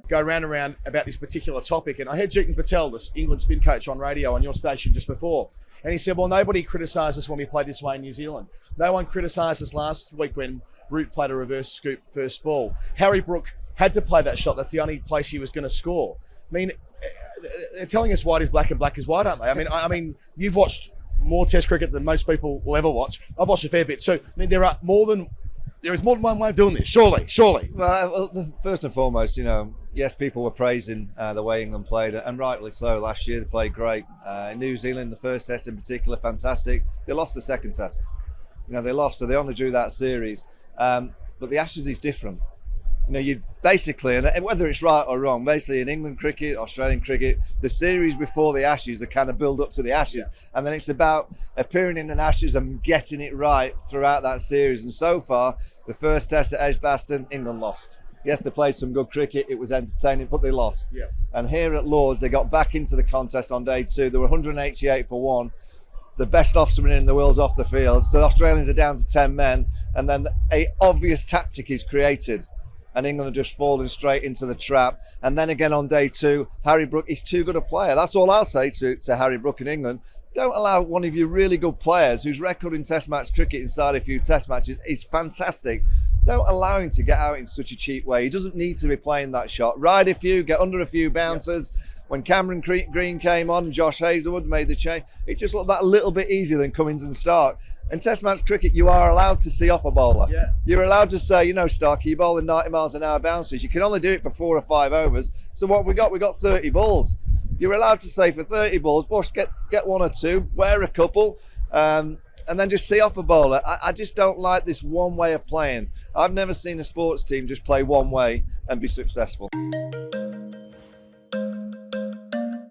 go round and round about this particular topic. And I heard Jeetan Patel, the England spin coach, on radio on your station just before. And he said, well, nobody criticised us when we played this way in New Zealand. No one criticised us last week when Root played a reverse scoop first ball. Harry Brook had to play that shot. That's the only place he was going to score. I mean, they're telling us white is black and black is white, aren't they? I mean, you've watched more Test cricket than most people will ever watch. I've watched a fair bit. So, I mean, there is more than one way of doing this, surely. Well, first and foremost, yes, people were praising the way England played, and rightly so. Last year they played great. New Zealand, the first test in particular, fantastic. They lost the second test. They lost, so they only drew that series. But the Ashes is different. You basically, and whether it's right or wrong, basically in England cricket, Australian cricket, the series before the Ashes are kind of build up to the Ashes. Yeah. And then it's about appearing in an Ashes and getting it right throughout that series. And so far, the first test at Edgbaston, England lost. Yes, they played some good cricket, it was entertaining, but they lost. Yeah. And here at Lords, they got back into the contest on day 2. There were 188 for 1. The best offsman in the world's off the field. So the Australians are down to 10 men. And then a obvious tactic is created. And England are just falling straight into the trap. And then again on day 2, Harry Brook is too good a player. That's all I'll say to Harry Brook in England. Don't allow one of your really good players whose record in Test match cricket inside a few Test matches is fantastic. Don't allow him to get out in such a cheap way. He doesn't need to be playing that shot. Ride a few, get under a few bouncers. Yeah. When Cameron Green came on and Josh Hazlewood made the change, it just looked that little bit easier than Cummins and Stark. In Test match cricket, you are allowed to see off a bowler. Yeah. You're allowed to say, Starky, you're bowling 90 miles an hour bounces. You can only do it for 4 or 5 overs. So what we got 30 balls. You're allowed to say for 30 balls, Bush, get 1 or 2, wear a couple, and then just see off a bowler. I just don't like this one way of playing. I've never seen a sports team just play one way and be successful.